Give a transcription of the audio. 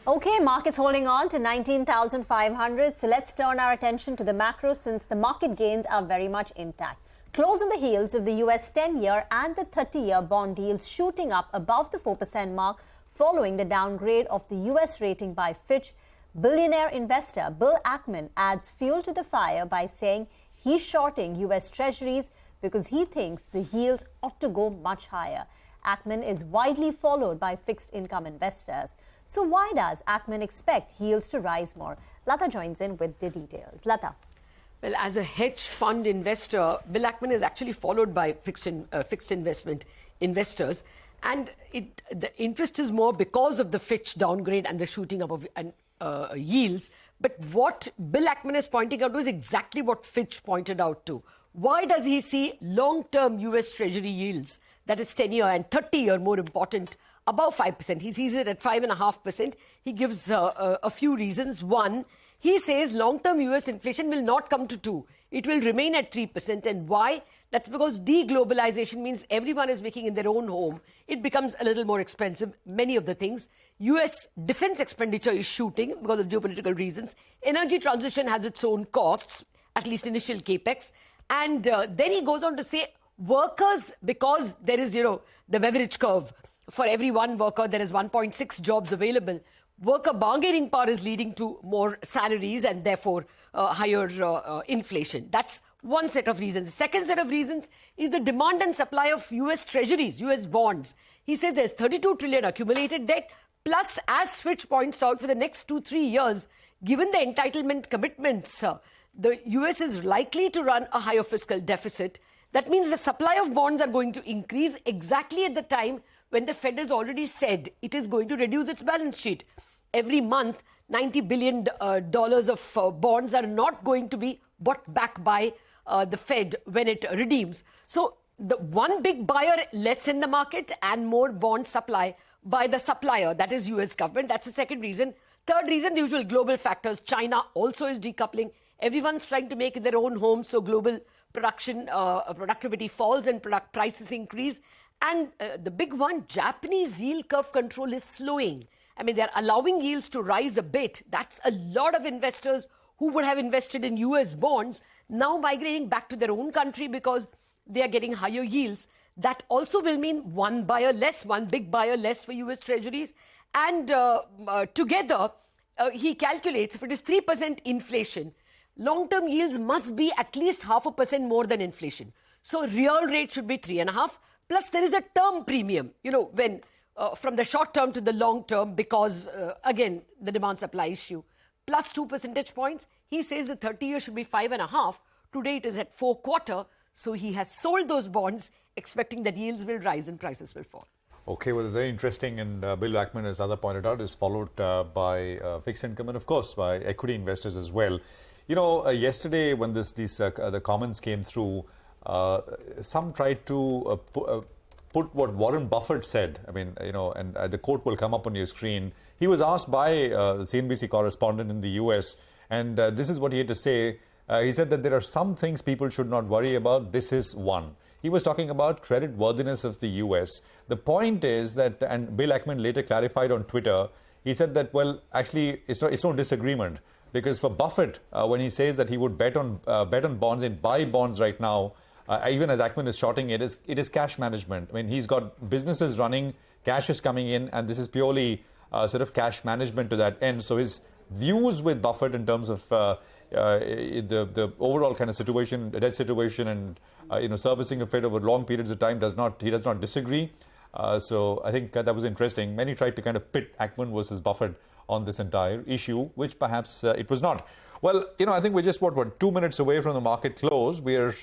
Okay, markets holding on to 19,500. So let's turn our attention to the macro since the market gains are very much intact. Close on the heels of the US 10-year and the 30-year bond yields shooting up above the 4% mark following the downgrade of the US rating by Fitch. Billionaire investor Bill Ackman adds fuel to the fire by saying he's shorting US Treasuries because he thinks the yields ought to go much higher. Ackman is widely followed by fixed income investors. So why does Ackman expect yields to rise more? Latha joins in with the details. Latha. Well, as a hedge fund investor, Bill Ackman is actually followed by fixed investment investors. And the interest is more because of the Fitch downgrade and the shooting up of yields. But what Bill Ackman is pointing out was exactly what Fitch pointed out to. Why does he see long-term US Treasury yields, that is 10-year and 30-year more important, above 5%? He sees it at 5.5%. He gives a few reasons. One, he says long-term US inflation will not come to 2. It will remain at 3%. And why? That's because deglobalization means everyone is making in their own home. It becomes a little more expensive, many of the things. US defense expenditure is shooting because of geopolitical reasons. Energy transition has its own costs, at least initial capex. And then he goes on to say workers, because there is, the beverage curve. For every one worker, there is 1.6 jobs available. Worker bargaining power is leading to more salaries and therefore higher inflation. That's one set of reasons. The second set of reasons is the demand and supply of US Treasuries, US bonds. He says there's 32 trillion accumulated debt, plus, as Fitch points out, for the next 2-3 years, given the entitlement commitments, the US is likely to run a higher fiscal deficit. That means the supply of bonds are going to increase exactly at the time when the Fed has already said it is going to reduce its balance sheet. Every month, $90 billion of bonds are not going to be bought back by the Fed when it redeems. So the one big buyer less in the market and more bond supply by the supplier, that is US government. That's the second reason. Third reason, the usual global factors. China also is decoupling. Everyone's trying to make in their own homes, so global productivity falls and product prices increase. And the big one, Japanese yield curve control is slowing. I mean, they're allowing yields to rise a bit. That's a lot of investors who would have invested in US bonds now migrating back to their own country because they are getting higher yields. That also will mean one buyer less, one big buyer less for US Treasuries. And together, he calculates if it is 3% inflation, long-term yields must be at least 0.5% more than inflation. So real rate should be 3.5. Plus, there is a term premium, when from the short term to the long term, because, again, the demand-supply issue. Plus 2 percentage points. He says the 30-year should be 5.5. Today, it is at 4.25. So he has sold those bonds, expecting that yields will rise and prices will fall. Okay, well, it's very interesting. And Bill Ackman, as Latha pointed out, is followed by fixed income and, of course, by equity investors as well. Yesterday, when the comments came through, some tried to put what Warren Buffett said. I mean, and the quote will come up on your screen. He was asked by the CNBC correspondent in the US, and this is what he had to say. He said that there are some things people should not worry about. This is one. He was talking about credit worthiness of the US. The point is that, and Bill Ackman later clarified on Twitter, he said that, well, actually, it's no disagreement. Because for Buffett, when he says that he would bet on bonds and buy bonds right now, even as Ackman is shorting it is cash management. I mean, he's got businesses running, cash is coming in, and this is purely sort of cash management to that end. So his views with Buffett in terms of the overall kind of situation, the debt situation, and servicing of it over long periods of time he does not disagree. So I think that was interesting. Many tried to kind of pit Ackman versus Buffett on this entire issue, which perhaps it was not. Well, I think we're just, 2 minutes away from the market close. We are